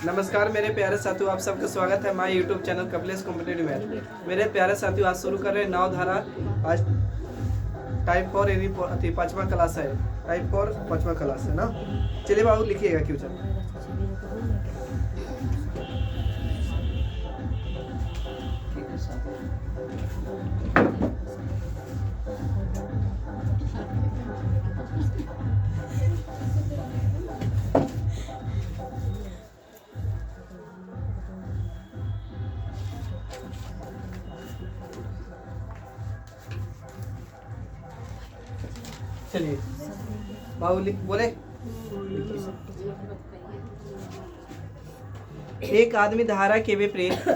नमस्कार मेरे प्यारे साथियों, आप सबका स्वागत है हमारे YouTube channel Kapilesh competitive math. मेरे प्यारे साथियों, आज शुरू कर रहे हैं नौ धारा। आज टाइप 4 यानी पाँचवा क्लास है। टाइप 4 पाँचवा क्लास है ना। चलिए बाबू लिखिएगा क्यों चल। चलिए बाबू लिख बोले। एक आदमी धारा के विपरीत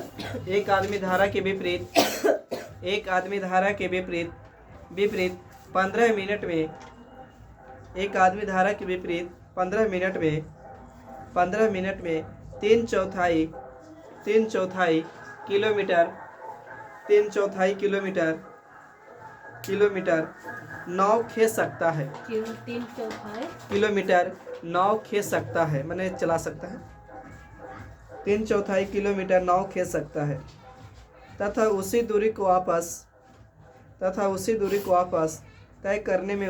एक आदमी धारा के विपरीत एक आदमी धारा के विपरीत विपरीत 15 मिनट में एक आदमी धारा के विपरीत 15 मिनट में तीन चौथाई किलोमीटर नाव खींच सकता है। किलोमीटर नाव खींच सकता है, मैंने चला सकता है। 3/4 किलोमीटर नाव खींच सकता है तथा उसी दूरी को वापस तय करने में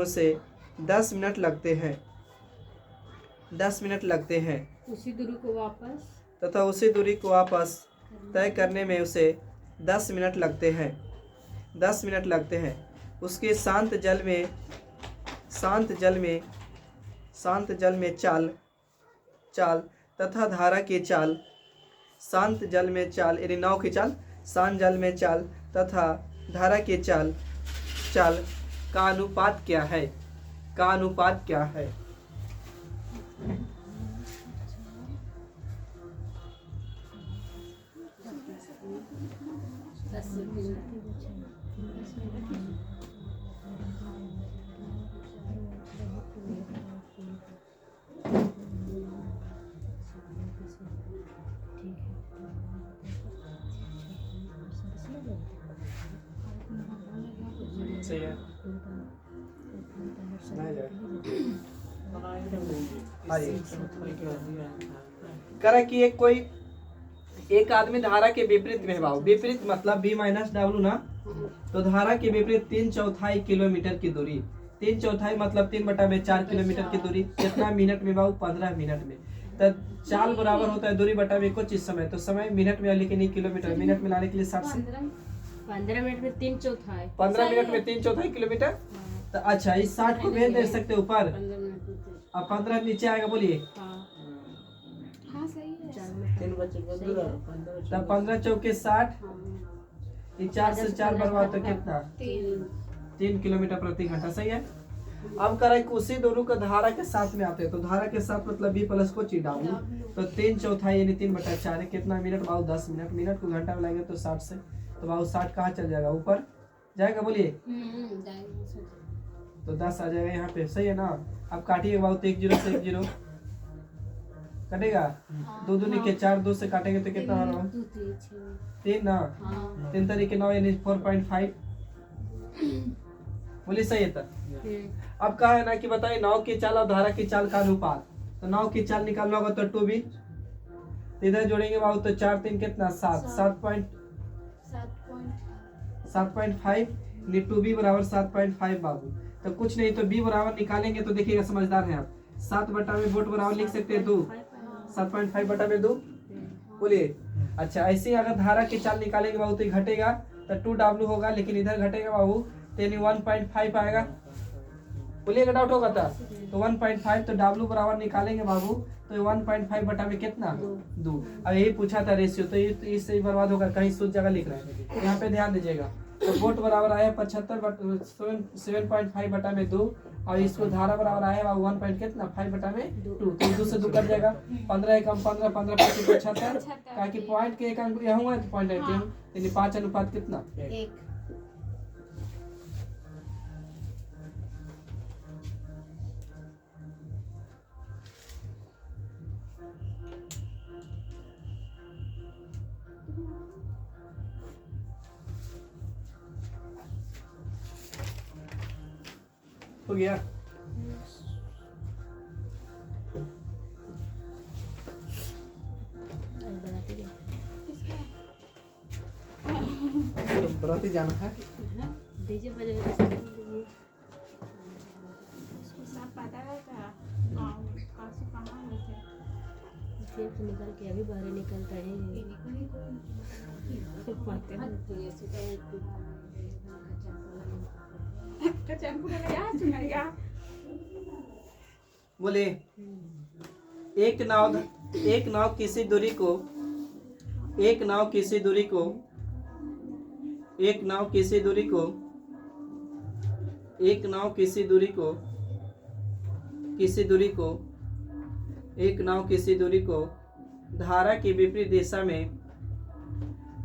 उसे 10 मिनट लगते हैं। उसी दूरी को वापस तथा उसी दूरी को वापस तय करने में उसे 10 मिनट लगते हैं। उसके शांत जल में चाल तथा धारा की चाल शांत जल में चाल यानी नाव की चाल, शांत जल में चाल तथा धारा की चाल का अनुपात क्या है? सही है। करा कि एक आदमी धारा के विपरीत में है बाबू। विपरीत मतलब B माइनस W ना। तो धारा के विपरीत 3/4 किलोमीटर की दूरी, 3/4 मतलब 3/4 किलोमीटर की दूरी कितना मिनट में बाबू? 15 मिनट में। तो चाल बराबर होता है दूरी बटा में कुछ समय, तो समय मिनट में लेकिन किलोमीटर मिनट में लाने के लिए 60 से 15 मिनट में 3/4 15 मिनट में 3/4 किलोमीटर। तो अच्छा, इस 60 को भेज दे सकते ऊपर, अब 15 नीचे आएगा। बोलिए हाँ सही है। तब 15 चौके 60, 4 से 4 बर्बाद तो कितना? 3 किलोमीटर प्रति घंटा। सही है। अब करें उसी दोनों को धारा के साथ में आते हैं, तो धारा के साथ मतलब B प्लस को चिढ़ाऊं, तो 3/4 यानी 3/4 कितना मिनट बाबू? 10 मिनट। मिनट को घंटा में लाएंगे तो 60 से, तो बाबू 60 कहाँ चल जाएगा? ऊपर जाएगा। बोलिए तो 10 आ जाएगा यहाँ पे। सही है ना। अब काटिए बाबू, तो 1 0 से 1 0 कटेगा। 2 दूनी के 4, 2 से काटेंगे तो कितना होगा? 3 ना। 3 तरीके 9 यानी 4.5। बोलिए सही है। अब कहा है ना कि बताइए नाव की चाल और धारा की चाल का अनुपात। तो नाव की चाल निकालना होगा तो 2B, इधर जोड़ेंगे बाबू तो 4 3 कितना? 7 7.5 यानी 2B बराबर 7.5 बाबू। तो कुछ नहीं, तो B बराबर निकालेंगे तो देखिएगा, समझदार हैं आप। 7 बटा में वोट बराबर लिख सकते हैं 2, 7.5 बटा में 2। बोलिए अच्छा, ऐसे ही अगर धारा की चाल निकालेंगे बाबू तो घटेगा तो 2W होगा, लेकिन इधर घटेगा बाबू तो 1.5 आएगा। बोलिएगा डाउट होगा तो 1.5, तो W बराबर निकालेंगे बाबू तो 1.5 बटा में कितना? 2। अब यही पूछा था रेशियो, तो ये इससे बर्बाद होगा, कहीं सूझ जगह लिख रहे हैं, यहाँ पे ध्यान दीजिएगा। तो वोट बराबर आया 7.5 बटा में 2, और इसको धारा बराबर आया 1.5 बटा में 2, तो 2 से 2 कट जाएगा। 15 एकम 15, 15 5 75, कहा कि पॉइंट के एक अंक यहाँ हुआ है तो पॉइंट यानी 5 अनुपात कितना? 1। हो गया। जल्दी जाना है। डीजे बजे फिर तो निकल के अभी बाहर निकलता है। बोले एक नाव किसी दूरी को एक नाव किसी दूरी को एक नाव किसी दूरी को एक नाव किसी दूरी को किसी दूरी को एक नाव किसी दूरी को धारा की विपरीत दिशा में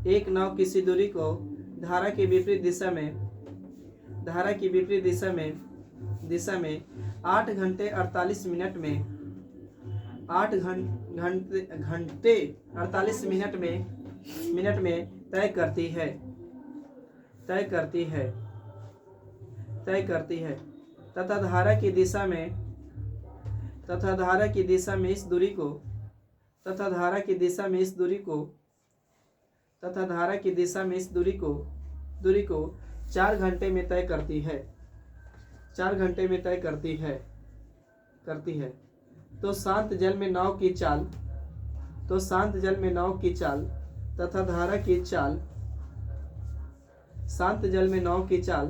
एक नाव किसी दूरी को धारा की विपरीत दिशा में धारा की विपरीत दिशा में 8 घंटे 48 मिनट में 8 घंटे 48 मिनट में तय करती है तथा धारा की दिशा में इस दूरी को तथा धारा की दिशा में इस दूरी को 4 घंटे में तय करती है 4 घंटे में तय करती है। तो शांत जल में नाव की चाल तथा धारा की चाल शांत जल में नाव की चाल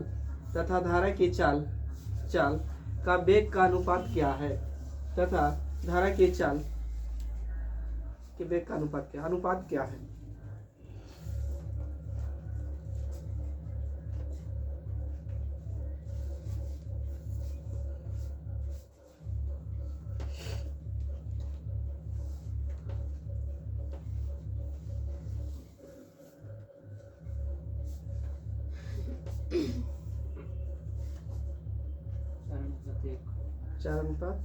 तथा धारा की चाल का वेग का अनुपात क्या है तथा धारा की चाल के वेग का अनुपात क्या है। चार अनुपात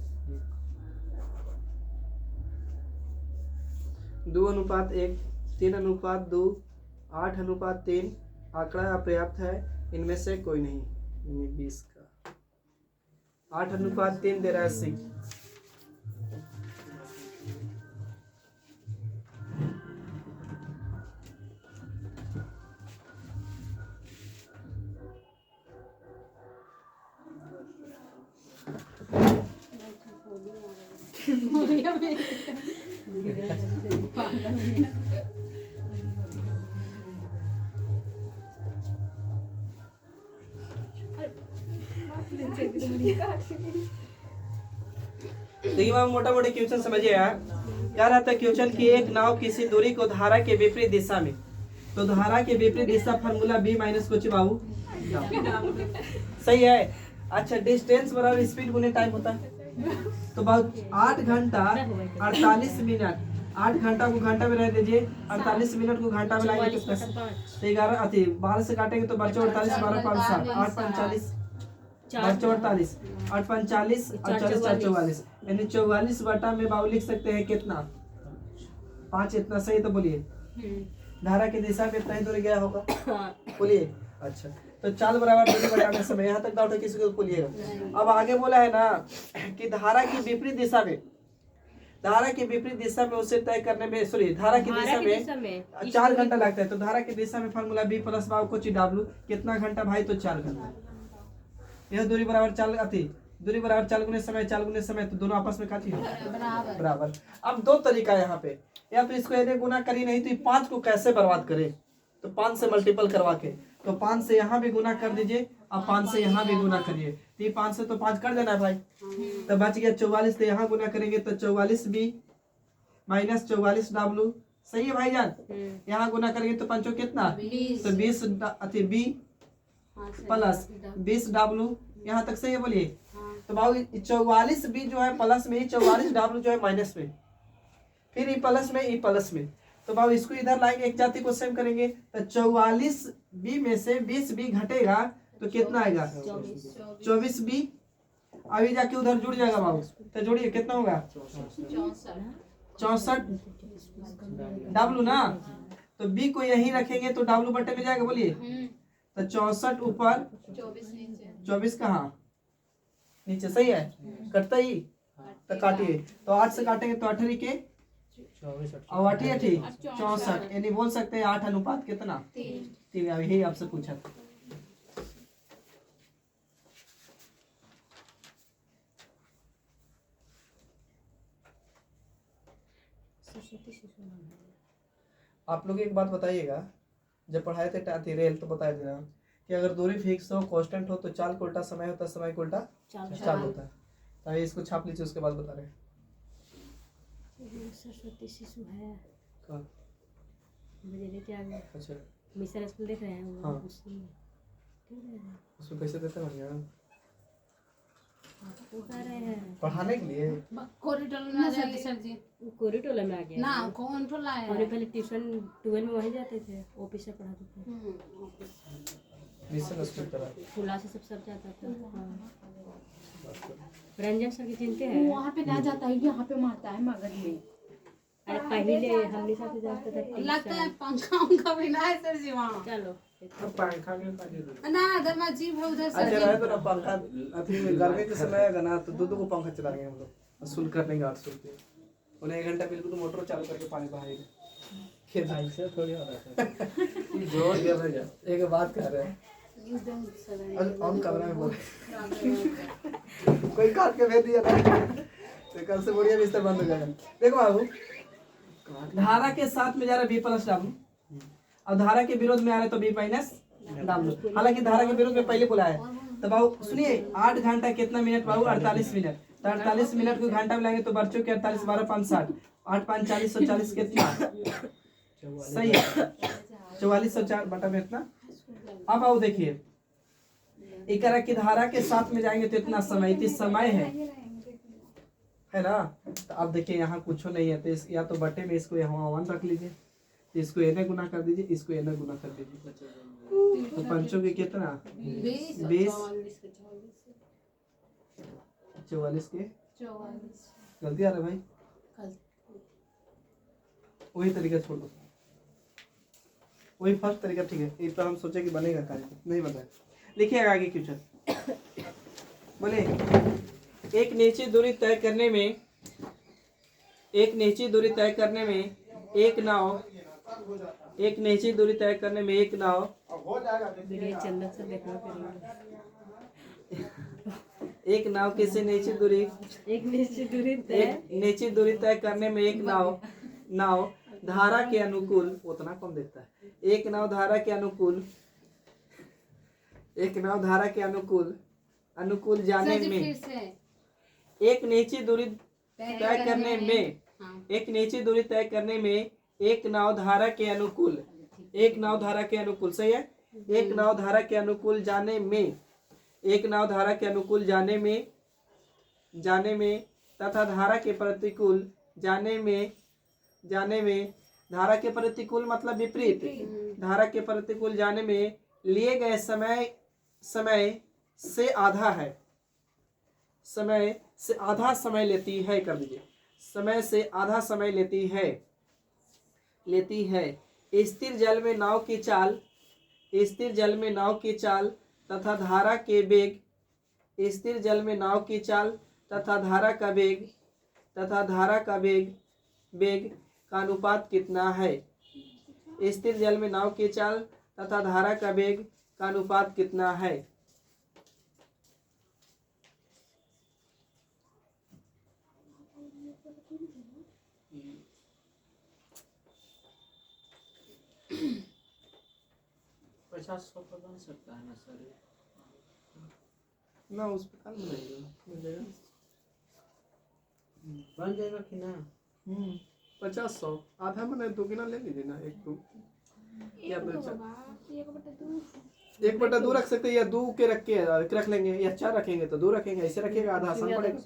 2:1, 3:2, 8:3 आंकड़ा अपर्याप्त है, इनमें से कोई नहीं। 20 का 8:3 दे रहा है 80। देखिए बाबू, मोटा मोटी क्वेश्चन समझिए यार। क्या रहता है क्वेश्चन की एक नाव किसी दूरी को धारा के विपरीत दिशा में, तो धारा के विपरीत दिशा फार्मूला B माइनस कुछ बाबू सही है। अच्छा, डिस्टेंस बराबर स्पीड गुने टाइम होता है, तो बहुत 8 घंटा 48 मिनट। 8 घंटा को घंटा में रह दीजिए, 48 मिनट को घंटा में लाएंगे तो 11 अति 12 से काटेंगे तो बच्चे 48 12 5 7 8 45 बच्चे 48 8 45 और 44 यानी 44 बटा में बाबू लिख सकते हैं कितना 5। इतना सही तो बोलिए। धारा की दिशा में इतना ही दूर गया होगा, बोलिए। अच्छा, तो चाल बराबर दूरी बटा में समय, यहाँ तक डाउट है किसी को बोलिएगा। अब आगे बोला है ना कि धारा की विपरीत दिशा में उसे तय करने में धारा की दिशा में 4 घंटा लगता है। तो धारा की दिशा में फार्मूला B प्लस बाबू कुछ W कितना घंटा भाई, तो 4 घंटा। यह दूरी बराबर चाल अति दूरी बराबर चाल गुने समय, तो दोनों आपस में काटी बराबर। अब 2 तरीका यहाँ पे, या तो इसको यदि गुना करी नहीं तो 5 को कैसे बर्बाद करे, तो 5 से मल्टीपल करवा के, तो 5 से यहाँ भी गुना कर दीजिए और 5 से यहाँ भी गुना करिए। तो 5 से तो 5 कर देना है भाई, तो बच गया 44। तो यहाँ गुना करेंगे तो 44B माइनस 44W, सही है भाईजान। यहाँ गुना करेंगे तो 5 कितना, तो 20 अति B प्लस 20W, यहाँ तक सही है बोलिए। तो बाबू 44B जो है प्लस में, 44W जो है माइनस में, फिर ई प्लस में। तो बाबू इसको इधर लाएंगे, एक जाति को सेम करेंगे, तो 44B में से 20B घटेगा तो कितना आएगा 24B। अभी जाके उधर जुड़ जाएगा बाबू, तो जोड़िए कितना होगा 64W ना। तो B को यहीं रखेंगे तो W बटे में जाएगा, बोलिए। तो 64 ऊपर 24 कहाँ नीचे, सही है। कटता ही तो काटिए, तो 8 से काटेंगे तो 18 के और 8 64, यानी बोल सकते हैं 8 अनुपात कितना ठीक है, यही आपसे पूछा था। सरस्वती शिशु मंदिर। आप लोग एक बात बताइएगा, जब पढ़ाए थे टाथी रेल तो बता देना कि अगर दूरी फिक्स हो, कांस्टेंट हो, तो चाल को उल्टा समय होता है, समय को उल्टा चाल होता है। तो ये इसको छाप लीजिए, उसके बाद बता रहे हैं। सरस्वती शिशु है कहाँ? मुझे क्या अच्छा, मिशन स्कूल देख रहे हैं हाँ। उसमें उसमें कैसे देते हैं भैया? वो कह रहे हैं पढ़ाने के लिए कोरिडोर में आ जाएगी सर जी। कोरिटोला में आ गया ना कौन टोला है? और पहले ट्यूशन 12 में वहीं जाते थे, ऑफिस से पढ़ाते थे, मिशन स्कूल तरह। फुला से सब जाता था। हाँ। रंजन सर की चिंते हैं। वहाँ पे ना जाता है, यहाँ पे मारता है मगध में। अरे पहले हमने साथ जाते थे। लगता है पंखा उनका भी ना है सर जी वहाँ। चलो पंखा के ना दमा जीव है उधर सर अच्छा जी। रहे तो ना पंखा, अभी गर्मी के समय आएगा ना तो दो को पंखा चलाएंगे हम लोग, शुल्क कर लेंगे 800 रुपये। उन्हें 1 घंटा बिल्कुल मोटर चालू करके पानी बहाएगा। खेत ऐसे थोड़ी हो रहा है। जोर दे भैया, एक बात कह रहे हैं, एकदम सदा ऑन कैमरा में बोल कोई काट के भेज दिया था तो कल से बढ़िया बिस्तर बंद हो जाएगा। देखो बाबू, धारा के साथ में जा रहा B+ डाल लो, अब धारा के विरोध में आ रहे तो B- डाल लो। हालांकि धारा के विरोध में पहले बोला है। तो बाबू सुनिए, 8 घंटा कितना मिनट बाबू? 48 मिनट। तो 48 मिनट को घंटा में लाएंगे तो बच्चों के 48 12 5 60, 8 5 40 140 कितना सही है? 4404 बटा में इतना। अब आओ देखिए, एकरा की धारा के साथ में जाएंगे तो इतना समय, इतनी समय है ना। तो अब देखिए यहाँ कुछ नहीं है, तो या तो बटे में इसको यहाँ 1 रख लीजिए, इसको एने गुना कर दीजिए, इसको एने गुना कर दीजिए। तो पंचों के कितना? 20 44 के 44 गलती आ रहा है भाई, वही तरीका छोड़ दो, वही फर्स्ट तरीका ठीक है। इस पर हम सोचे कि बनेगा कार्य, नहीं बना। लिखिएगा आगे क्वेश्चन। बोले एक निश्चित दूरी तय करने में, एक निश्चित दूरी तय करने में एक नाव, एक निश्चित दूरी तय करने में एक नाव, वीडियो चंदन से देखना पड़ेगा। एक नाव किसी निश्चित दूरी, एक निश्चित दूरी एक निश्चित दूरी तय करने में एक नाव धारा के अनुकूल, उतना कौन देखता है? एक नाव धारा के अनुकूल, एक नाव धारा के अनुकूल जाने सर जी में, फिर से एक निश्चित दूरी तय करने में, एक निश्चित दूरी तय करने में एक नाव धारा के अनुकूल, एक नाव धारा के अनुकूल, सही है? एक नाव धारा के अनुकूल जाने में, एक नाव धारा के अनुकूल जाने में तथा धारा के प्रतिकूल जाने में, धारा के प्रतिकूल मतलब विपरीत, धारा के प्रतिकूल जाने में लिए गए समय से आधा है, समय से आधा समय लेती है, कर दीजिए, समय से आधा समय लेती है। स्थिर जल में नाव की चाल, स्थिर जल में नाव की चाल तथा धारा के वेग, स्थिर जल में नाव की चाल तथा धारा का वेग, वेग का अनुपात कितना है? स्थिर जल में नाव की चाल तथा धारा का वेग का अनुपात कितना है? बन सकता है ना सर? ना उस प्रकार मिल जाएगा बन जाएगा कि ना? 50 100 आधा में 2 गुना ले लीजिए ना, 1 2 या 1/2 रख सकते हैं, या 2 के रख लेंगे, या 4 रखेंगे तो 2 रखेंगे, ऐसे रखिएगा, आधा आसान पड़ेगा।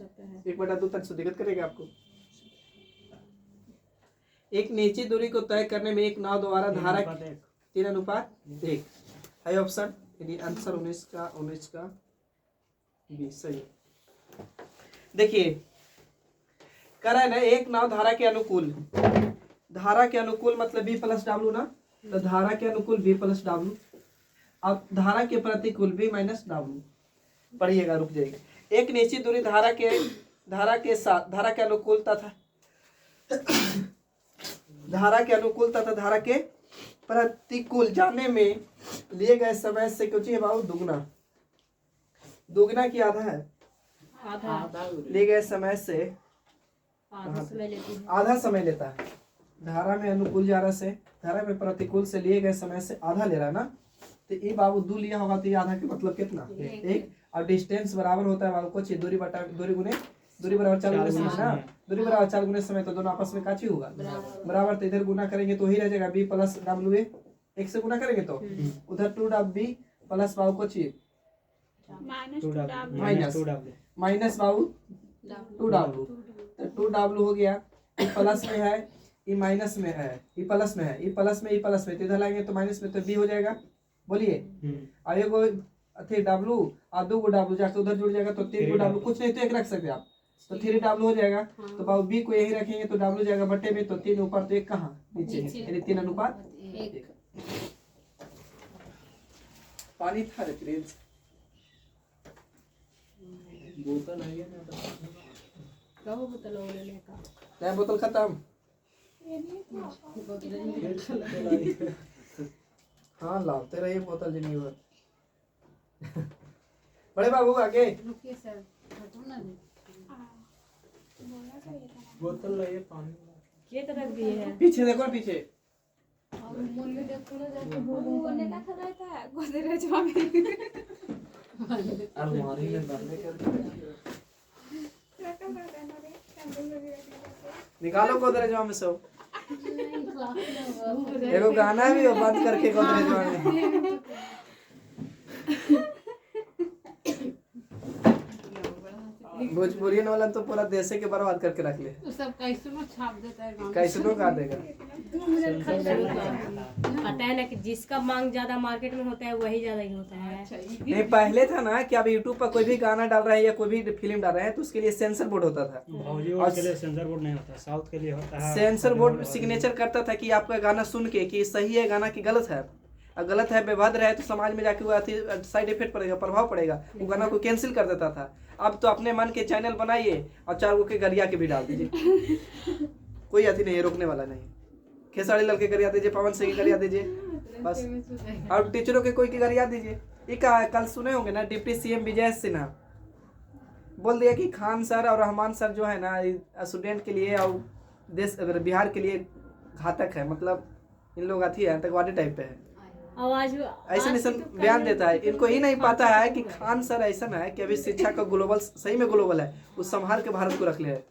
1/2 तक से दिक्कत करेगा आपको। एक निश्चित दूरी को तय करने में एक नाव द्वारा धारा 3:1 है ऑप्शन, यानी आंसर 19 का 20 सही है। देखिए कह है ना, एक नाव धारा के अनुकूल, धारा के अनुकूल मतलब B+W ना, तो धारा के अनुकूल B+W, अब धारा के प्रतिकूल B-W। पढ़िएगा, रुक जाइएगा। एक निश्चित दूरी धारा के साथ, धारा के अनुकूल तथा धारा के प्रतिकूल जाने में लिए गए समय से कुछ ही बाबू दुगना, दुगना की आधा है, आधा आधा लिए गए समय से आधा समय लेती है। आधा समय लेता है। धारा में अनुकूल जा रहा से, धारा में प्रतिकूल से लिए गए समय से आधा ले रहा है ना, तो ये बाबू 2 लिया होगा तो ये आधा के मतलब कितना, 1। और डिस्टेंस बराबर होता है बाबू कुछ दूरी बटा दूरी गुने दूरी बराबर 4 गुने समय ना, दूरी बराबर 4 गुने समय, तो दोनों आपस में काची होगा बराबर, तो इधर गुना करेंगे तो ही रह जाएगा b प्लस w, 1 से गुना करेंगे तो उधर 2w प्लस बाबू कुछ माइनस बाबू 2w, तो 2w हो गया, ये प्लस में है, ये माइनस में है, ये प्लस में है, ये प्लस में, ये प्लस में, तो इधर लाएंगे तो माइनस में, तो b हो जाएगा। बोलिए अब एगो अथी w और 2 गो w जाकर उधर जुड़ जाएगा, तो 3 गो w, कुछ नहीं तो 1 रख सकते आप, तो 3w हो जाएगा। तो बाबू b को यही रखेंगे तो w जाएगा बट्टे में, तो 3 ऊपर तो 1 कहाँ नीचे, यानी 3 अनुपात 1। पानी था रे प्रिंस, बोतल है ये ना, कहो बोतल और लेने का। नया बोतल खत्म। हाँ लाते रहिए बोतल जिनी भर। बड़े बाबू आगे रुकिए सर, हटो ना रे। बोतल है ये पानी। ये तरफ भी है। पीछे देखो, पीछे और मन में देखो ना जाके बोलने का था रहता है गोदरेज में अलमारी में बंद कर निकालो गोदरेज में सब। एगो गाना भी हो बंद करके गोदरेज में। भोजपुरियन वाला तो पूरा देशे के बर्बाद करके रख ले। तो सब कैसनो छाप देता है गाना। कैसनो का देगा। पता है ना कि जिसका मांग ज्यादा मार्केट में होता है वही ज्यादा ही होता है। नहीं पहले था ना कि अब यूट्यूब पर कोई भी गाना डाल रहा है या कोई भी फिल्म डाल रहा है तो उसके लिए सेंसर बोर्ड होता था। और के लिए सेंसर बोर्ड नहीं होता, साउथ के लिए होता है। सेंसर बोर्ड सिग्नेचर करता था कि आपका गाना सुन के कि सही है गाना कि गलत है। अगर गलत है, बेभद्र है तो समाज में जाके वो साइड इफेक्ट पड़ेगा, प्रभाव पड़ेगा, वो गाना को कैंसिल कर देता था। अब तो अपने मन के चैनल बनाइए और 4 गो के गरिया के भी डाल दीजिए, कोई अति नहीं है, रोकने वाला नहीं। खेसारी लाल के गरिया दीजिए, पवन सिंह के गरिया दीजिए बस, और टीचरों के कोई के गरिया दीजिए। ये कल सुने होंगे ना, डिप्टी सीएम विजय सिन्हा बोल दिया कि खान सर और रहमान सर जो है ना स्टूडेंट के लिए और देश बिहार के लिए घातक है, मतलब इन लोग अथी है आतंकवादी टाइप पे है। आवाज ऐसा बयान देता है। इनको ही नहीं पता है कि खान सर ऐसा है कि अभी शिक्षा का ग्लोबल, सही में ग्लोबल है, वो संभाल के भारत को रख ले है।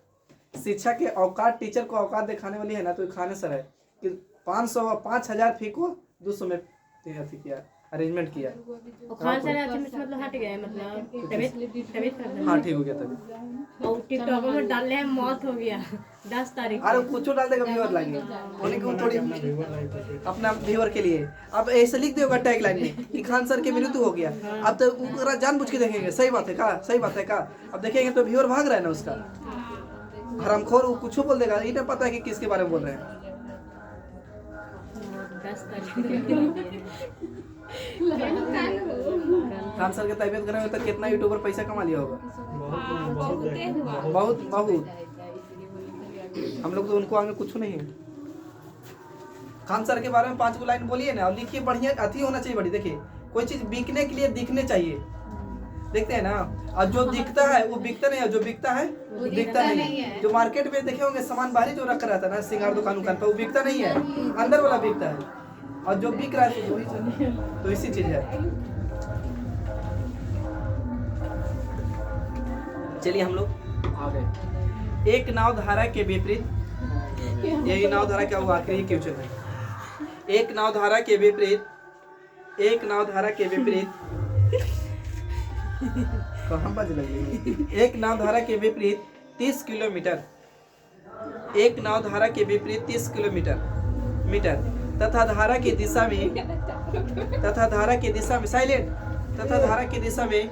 शिक्षा के औकात, टीचर को औकात दिखाने वाली है ना, तो खान सर है कि 5,000 फी को 200 में अथी किया, अरेंजमेंट किया। खान सर मतलब हट गए, मतलब तबीयत खराब। हाँ ठीक हो गया तभी। और टिकटॉक में डालने हैं, मौत हो गया 10 तारीख। अरे कुछ डाल देगा व्यूअर लागे, बोले कि थोड़ी अपना व्यूअर के लिए। अब ऐसे लिख देगा टैग लाइन में कि खान सर के मृत्यु हो गया, अब तो वो जानबूझ के देखेंगे सही बात है का, सही बात है का। अब देखेंगे तो व्यूअर भाग रहा है ना उसका, हरामखोर वो कुछ बोल देगा, इन्हें पता है कि किसके बारे में बोल रहे हैं। 10 तारीख खान सर के तबीयत खराब तो कितना यूट्यूबर पैसा कमा लिया होगा, बहुत बहुत। हम लोग तो उनको आगे कुछ नहीं है। खान सर के बारे में 5 गो लाइन बोलिए ना और लिखिए, बढ़िया अति होना चाहिए बड़ी। देखिए कोई चीज बिकने के लिए दिखने चाहिए, देखते हैं ना। और जो दिखता है वो बिकता नहीं है, जो बिकता है वो दिखता नहीं है। जो मार्केट में देखे होंगे सामान बाहरी जो रखा रहता है ना सिंगार दुकान पर, वो बिकता नहीं है, अंदर वाला बिकता है। और जो बिक रहा है वही तो इसी चीज है। चलिए हम लोग आ गए। एक नाव धारा के विपरीत, यही नाव धारा क्या हुआ आखिरी क्वेश्चन है। एक नाव धारा के विपरीत, एक नाव धारा के विपरीत कहाँ बज लगी। एक नाव धारा के विपरीत 30 किलोमीटर, एक नाव धारा के विपरीत 30 किलोमीटर तथा धारा की दिशा में, तथा धारा की दिशा में साइलेंट, तथा धारा की दिशा में,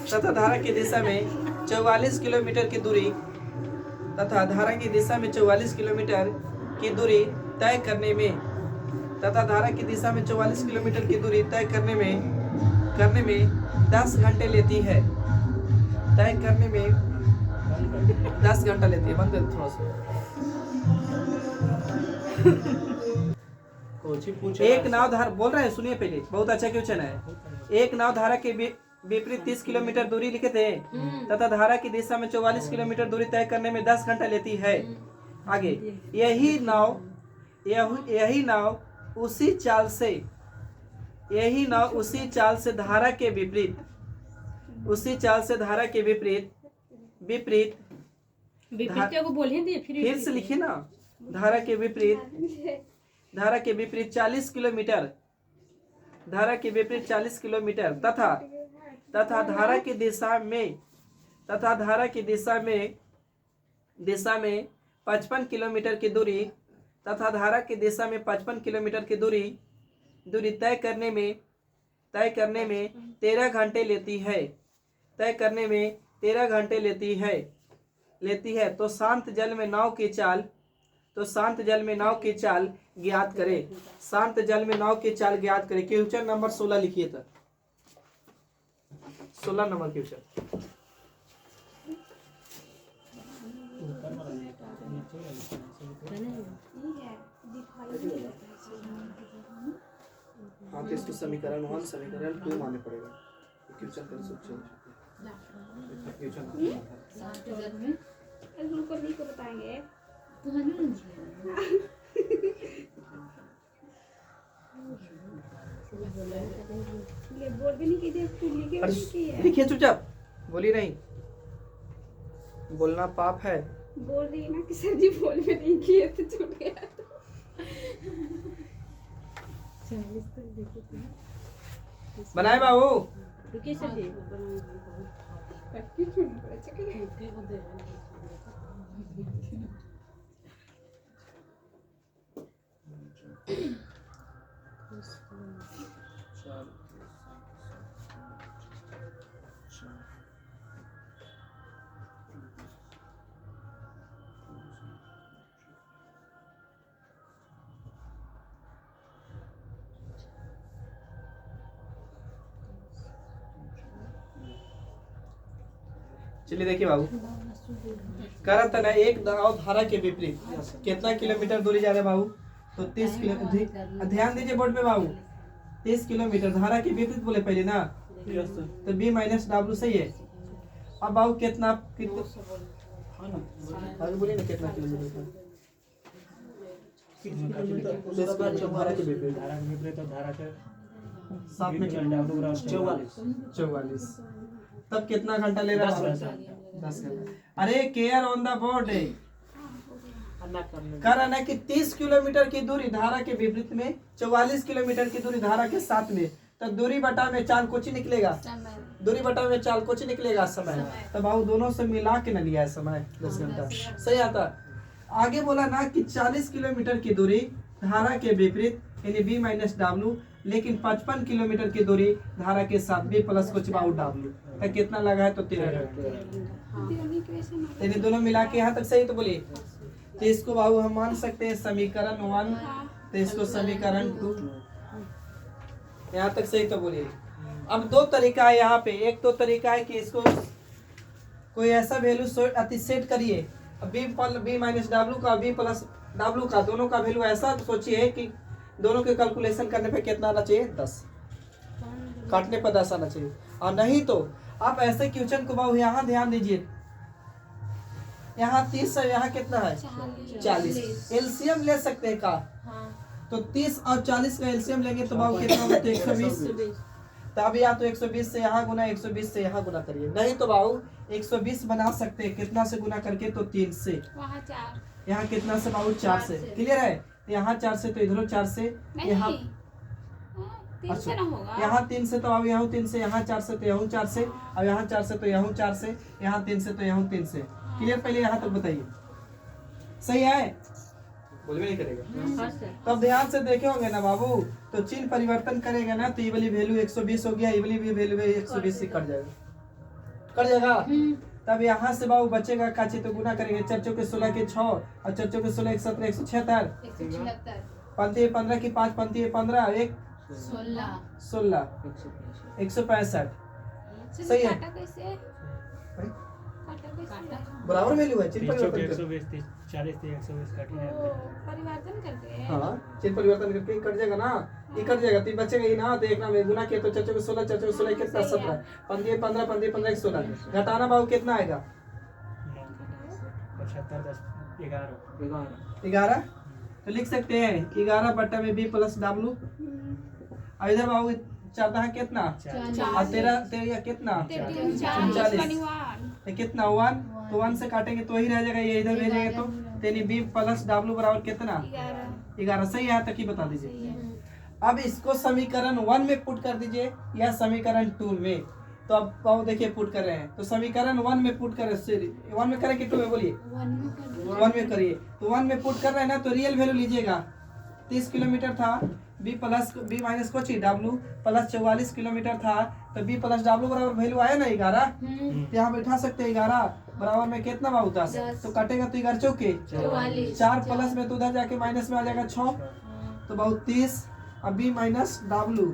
तथा धारा की दिशा में 44 किलोमीटर की दूरी, तथा धारा की दिशा में 44 किलोमीटर की दूरी तय करने में, तथा धारा की दिशा में 44 किलोमीटर की दूरी तय करने में 10 घंटे लेती है। तय करने में 10 घंटा लेती है। बंद कर थोड़ा सा। कोची पूछ एक नाव धारा बोल रहे हैं, सुनिए पहले, बहुत अच्छा क्वेश्चन है। एक नाव धारा के विपरीत 30 किलोमीटर दूरी लिखे थे तथा धारा की दिशा में 44 किलोमीटर दूरी तय करने में 10 घंटा लेती है। आगे यही नाव उसी चाल से धारा के विपरीत विपरीत को बोलिए दिए फिर से लिखिए ना, धारा के विपरीत 40 किलोमीटर, धारा के विपरीत 40 किलोमीटर तथा धारा की दिशा में 55 किलोमीटर की दूरी तथा धारा की दिशा में 55 किलोमीटर की दूरी तय करने में 13 घंटे लेती है। तो शांत जल में नाव की चाल ज्ञात करें। क्वेश्चन नंबर 16 लिखिए तो 16 नंबर क्वेश्चन। हाँ तो इसको समीकरण 1 समीकरण 2 मानने पड़ेगा। क्वेश्चन का उनको नहीं को बताएंगे। ये बोल भी नहीं कीजिए, लिखिए चुपचाप, बोली नहीं, बोलना पाप है। बोल रही ना कि सर जी बोल में नहीं किए तो छूट गया। बनाए बाबू, रुकिए सर जी। चलिए देखिए बाबू, कह रहा था ना एक नाव धारा के विपरीत कितना किलोमीटर दूरी जा रहा है बाबू, तो 30 किलोमीटर। ध्यान दीजिए बोर्ड पे बाबू, 30 किलोमीटर धारा के विपरीत बोले पहले ना, तो B माइनस W सही है। अब बाबू कितना आगे बोलिए ना, कितना किलोमीटर धारा के विपरीत, धारा के विपरीत और धारा के साथ में 44, तब कितना घंटा ले रहा है? 10 घंटा। अरे केयर ऑन द बोर्ड है, कह रहा है कि 30 किलोमीटर की दूरी धारा के विपरीत में, 44 किलोमीटर की दूरी धारा के साथ में, तो दूरी बटा में चाल कुछ निकलेगा, दूरी बटा में चाल कुछ निकलेगा समय। तो बाबू दोनों से मिला के न लिया है समय 10 घंटा सही आता। आगे बोला ना कि 40 किलोमीटर की दूरी धारा के विपरीत यानी B माइनस W, लेकिन 55 किलोमीटर की दूरी धारा के साथ B प्लस कुछ बाबू W, तो कितना लगा है? तो 13 घंटे। दोनों मिला के यहाँ तक सही तो बोलिए। तो इसको बाबू हम मान सकते हैं समीकरण 1, तो इसको समीकरण 2, यहाँ तक सही तो बोलिए। अब दो तरीका है यहाँ पे, एक तो तरीका है कि इसको कोई ऐसा वैल्यू सेट करिए, B माइनस W का B प्लस W का दोनों का वैल्यू ऐसा सोचिए कि दोनों के कैलकुलेशन करने पे कितना आना चाहिए? 10, काटने पर 10 आना चाहिए। और नहीं तो आप ऐसे क्वेश्चन को बाबू यहाँ ध्यान दीजिए, यहाँ 30 है, यहाँ कितना है? 40। एलसीएम ले सकते हैं का? तो 30 और 40 का एलसीएम लेंगे तो बाबू कितना होगा? 120। तब या तो 120 से यहाँ गुना, 120 से यहाँ गुना करिए, नहीं तो बाबू 120 बना सकते हैं। कितना से गुना करके? तो 3 से। यहाँ कितना से बाबू? 4 से। क्लियर है? यहाँ 4 से तो इधरों 4 से, यहाँ 3 से ना होगा। यहाँ 3 से तो अब यहाँ 3 से, यहाँ 4 से तो यहाँ 4 से, अब यहाँ 4 से तो यहाँ 4 से, यहाँ 3 से तो यहाँ 3 से। क्लियर? पहले यहाँ तक बताइए, सही है? बोलबे नहीं करेगा। तब ध्यान से देखे होंगे ना बाबू, तो चिन्ह परिवर्तन करेगा ना, तो ये वाली वैल्यू 120 हो गया, ये वाली वैल्यू 120 से कट जाएगा। तब यहाँ से बाबू बचेगा काची, तो गुना करेंगे 4 चौके 16 के 6 और 4 चौके 16 17 176, 15 15 की 5 15 15 1 16 165। सही है? बराबर वैल्यू है, चिन्ह 300 के परिवर्तन कर। 120 40 थी 120 काट लिया परिवर्तन करते हैं। हाँ चिन्ह परिवर्तन करके कट जाएगा ना, ये कट जाएगा, 3 बचेगा ही ना। तो एक ना में गुना किया तो 4 में 16, 4 में 16 कितना 17, 15 15 15 15 16, घटाना बाबू कितना आएगा 75 10 11 11। तो लिख सकते हैं 11 बट्टा में बी प्लस डब्लू। और इधर बाबू 4 दहा कितना, और 13 कितना 39, तो कितना 1, तो 1 से काटेंगे तो ही रह जाएगा, ये इधर भेजेंगे तो यानी बी प्लस डब्लू बराबर कितना 11। सही है तक ही बता दीजिए। अब इसको समीकरण 1 में पुट कर दीजिए या समीकरण 2 में। तो अब बाबू देखिए पुट कर रहे हैं, तो समीकरण 1 में पुट करें, 1 में करें कि 2 में, बोलिए 1 में करिए। तो 1 में पुट कर रहे हैं ना, तो रियल वैल्यू लीजिएगा, 30 किलोमीटर था, बी माइनस को चाहिए डब्लू प्लस 44 किलोमीटर था, तो बी प्लस डब्लू बराबर वैल्यू आया ना 11। यहाँ बैठा सकते हैं 11 बराबर में कितना बाबू 10, तो कटेगा तो 11 चौके 4 प्लस में तो उधर जाके माइनस में आ जाएगा 6, तो बाबू 30, अब बी माइनस डब्लू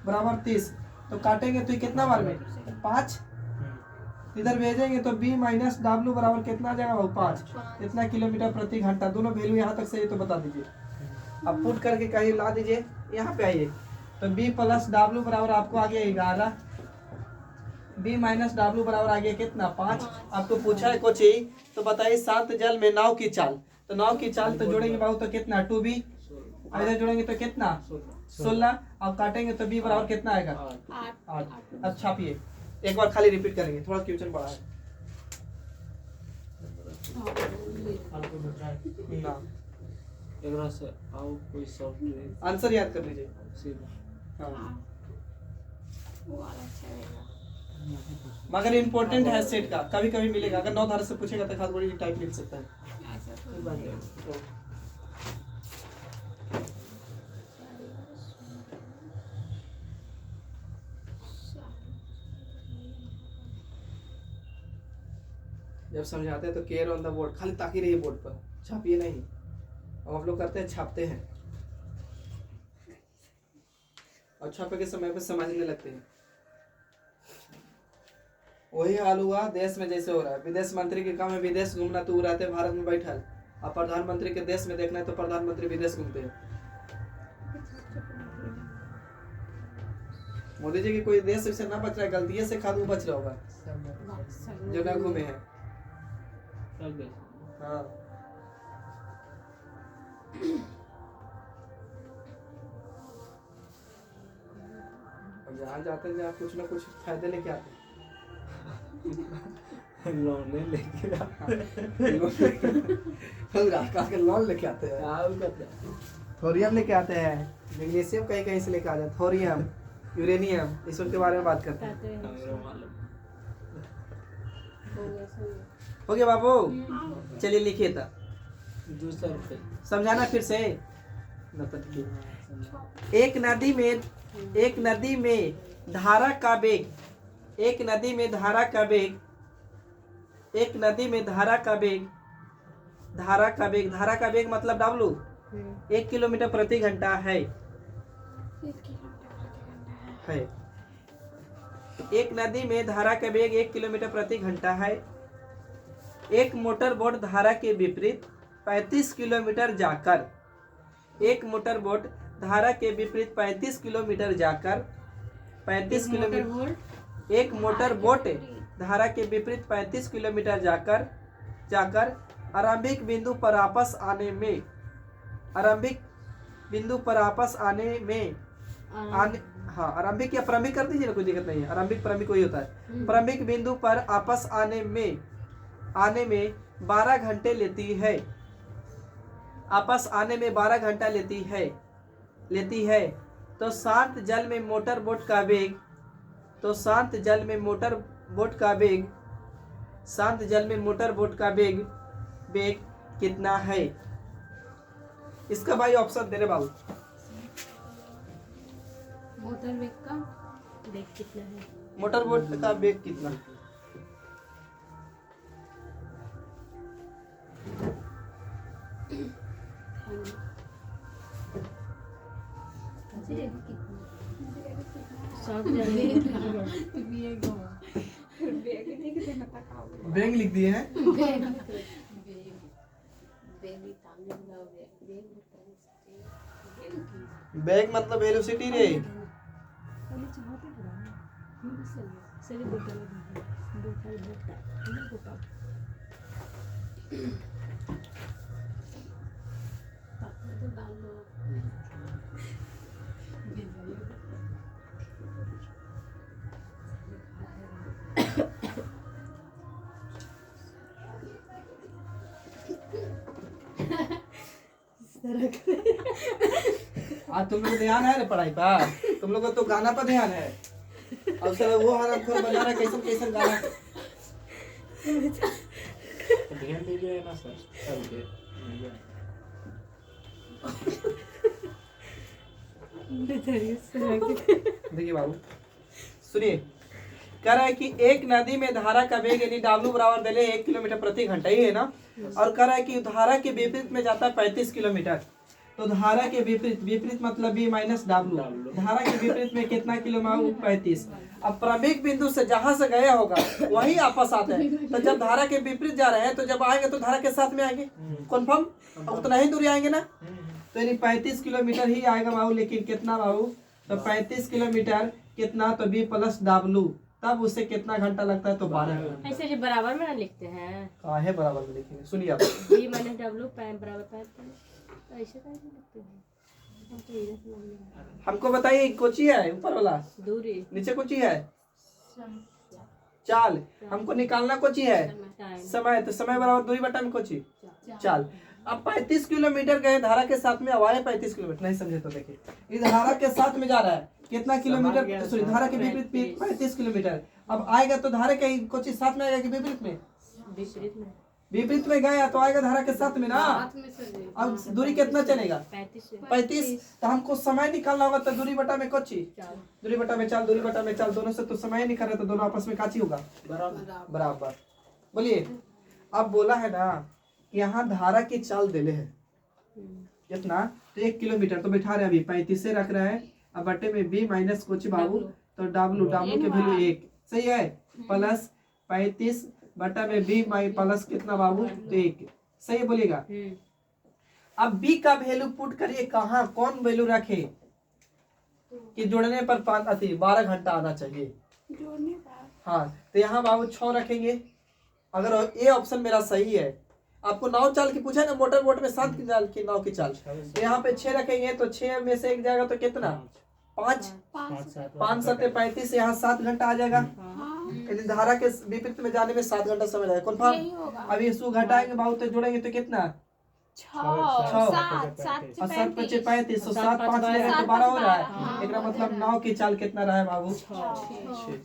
बराबर 30, तो काटेंगे तो कितना बार में 5, इधर भेजेंगे तो बी माइनस डब्लू बराबर कितना आ जाएगा बाबू 5, इतना किलोमीटर प्रति घंटा। दोनों वैल्यू यहाँ तक सही तो बता दीजिए। अब पुट करके कहीं ला दीजिए, यहाँ पे आइए, तो b प्लस डब्लू बराबर आपको आ गया 11, b माइनस डब्लू बराबर आ गया कितना 5। आपको पूछा है कुछ ही, तो बताइए शांत जल में नाव की चाल, तो नाव की चाल तो जोड़ेंगे बाबू तो कितना 2b, इधर जोड़ेंगे तो कितना 16, अब काटेंगे तो b बराबर कितना आएगा 8। अब छापिए, एक बार खाली रिपीट करेंगे, थोड़ा क्वेश्चन बड़ा है ना, एकरा से आओ कोई सॉफ्टवेयर आंसर याद कर लीजिए। सीधा हाँ। मगर इम्पोर्टेंट है सेट का, कभी कभी मिलेगा, अगर 9 धारा से पूछेगा तो खास बड़ी टाइप मिल सकता है। जब समझाते हैं तो केयर ऑन द बोर्ड, खाली ताकि रहिए बोर्ड पर, छापिए नहीं। अब आप लोग करते हैं छापते हैं और छापे के समय पे समझने लगते हैं। वही हाल हुआ देश में जैसे हो रहा है, विदेश मंत्री के काम है विदेश घूमना, तो रहते भारत में बैठल, अब प्रधानमंत्री के देश में देखना है तो प्रधानमंत्री विदेश घूमते हैं। मोदी जी की कोई देश से ना बच रहा है, गलती से खाद बच रहा होगा जो ना घूमे हैं। हाँ अब जहाँ जाते हैं कुछ ना कुछ फायदे लेके आते लोन लेके हैं। लोन लेके आते हैं, थोरियम लेके आते हैं, मैग्नीशियम कहीं कहीं से लेके आ जाते, थोरियम यूरेनियम, इस के बारे में बात करते हैं। हो गया बाबू, चलिए लिखिए था 200 रुपये समझाना फिर से। एक नदी में धारा का वेग, एक नदी में धारा का वेग, एक नदी में धारा का वेग, धारा का वेग, धारा का वेग मतलब डब्लू 1 किलोमीटर प्रति घंटा है। एक नदी में धारा का वेग 1 किलोमीटर प्रति घंटा है। एक मोटर बोट धारा के विपरीत 35 किलोमीटर जाकर, एक मोटर बोट धारा के विपरीत 35 किलोमीटर जाकर, 35 किलोमीटर, एक मोटर बोट धारा के विपरीत 35 किलोमीटर जाकर आरंभिक बिंदु पर वापस आने में, आरंभिक बिंदु पर वापस आने में हाँ आरंभिक या प्रारंभिक कर दीजिए ना, कोई दिक्कत नहीं है, आरंभिक प्रारंभिक वही होता है। प्रारंभिक बिंदु पर वापस आने में 12 घंटे लेती है, वापस आने में 12 घंटा लेती है। तो शांत जल में मोटर बोट का वेग, तो शांत जल में मोटर बोट का वेग, शांत जल में मोटर बोट का वेग कितना है? इसका भाई ऑप्शन दे रहे बाबू। मोटर वेग का देख कितना है, मोटर बोट का वेग कितना? सब जल्दी वेग हो बैंक लिख दिए हैं। बैंक मतलब वेलोसिटी रे। आज तुम लोग को ध्यान है ना पढ़ाई पर, तुम लोग को तो गाना पर ध्यान है। अब सर वो हरामखोर बजा रहा है कैसन कैसन गाना। ध्यान दीजिए ना सर, सब देखिए बाबू सुनिए, कह रहा है कि एक नदी में धारा का वेग यानी W बराबर दे 1 किलोमीटर प्रति घंटा ही है ना, और कह रहा है कि धारा के विपरीत में जाता है 35 किलोमीटर। तो धारा के विपरीत, विपरीत मतलब B माइनस W, धारा के विपरीत में कितना किलो में 35। अब प्रारंभिक बिंदु से जहां से गया होगा वही आपस आते हैं। तो जब धारा के विपरीत जा रहे हैं तो जब आएंगे तो धारा के साथ में आएंगे, कन्फर्म उतना ही दूरी आएंगे ना। तो यानी 35 किलोमीटर ही आएगा बाबू, लेकिन कितना बाबू, तो 35 किलोमीटर कितना, तो B प्लस W, तब उससे कितना घंटा लगता है, तो 12 घंटा। ऐसे जो बराबर में ना लिखते हैं, कहाँ है बराबर में लिखेंगे, सुनिए आप। B माइनस W बराबर 35, ऐसे कैसे लिखते हैं? हम तो इधर से लग रहा है। हमको बताइए कोची है ऊपर वाला, दूरी, नीचे कोची है चाल, हमको निकालना कोची है टाइम, समय। तो समय बराबर दूरी बटा में कोची चाल। अब 35 किलोमीटर गए धारा के साथ में, अब आए 35 किलोमीटर, नहीं समझे तो देखिए, इस धारा के साथ में जा रहा है कितना किलोमीटर, सॉरी धारा के विपरीत 35 किलोमीटर। अब आएगा तो धारा के कोची साथ में आएगा कि विपरीत में, विपरीत में विपरीत में गया तो आएगा धारा के साथ में ना। हाथ में से दे। अब दूरी कितना चलेगा 35, तो हमको समय निकालना होगा। तो दूरी बटा में कोची, दूरी बटा में चाल, दूरी बटा में चाल, दोनों से तो समय निकल रहा है, तो दोनों आपस में काची होगा बराबर। बोलिए, अब बोला है ना कि यहाँ धारा की चाल देले है कितना, तो 1 किलोमीटर तो बैठा रहे अभी 35 से रख रहा है। अब बटे में B माइनस कोची बाबू, तो W की वैल्यू 1 सही है, प्लस 35 बटा में B प्लस कितना बाबू, तो 1 सही है, बोलिएगा। अब B का वैल्यू पुट करिए कहाँ, कौन वैल्यू रखे कि जोड़ने पर 12 घंटा आना चाहिए। हाँ, तो यहाँ बाबू 6 रखेंगे। अगर ये ऑप्शन मेरा सही है, आपको नाव चाल की पूछा है ना, मोटर बोट में 7 की चाल की नाव की चाल, तो यहाँ पे 6 रखेंगे, तो 6 में से 1 जाएगा तो कितना 5, 5 7 35, यहाँ 7 घंटा आ जाएगा। यदि धारा के विपरीत में जाने में 7 घंटा समय लगेगा, कन्फर्म। अभी इसको घटाएंगे बाबू, तो जोड़ेंगे तो कितना 6 और 7 5 35, तो 7 5 ले रहे तो 12 हो रहा है। एक मतलब नाव की चाल कितना रहा है बाबू 6।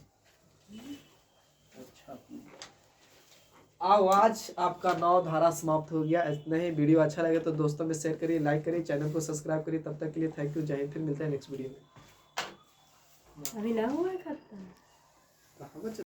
आओ, आज आपका नाव धारा समाप्त हो गया। इतना ही। वीडियो अच्छा लगे तो दोस्तों में शेयर करिए, लाइक करिए, चैनल को सब्सक्राइब करिए। तब तक के लिए थैंक यू, जय हिंद। फिर मिलते हैं नेक्स्ट वीडियो में। अभी ना हुआ है खत्म।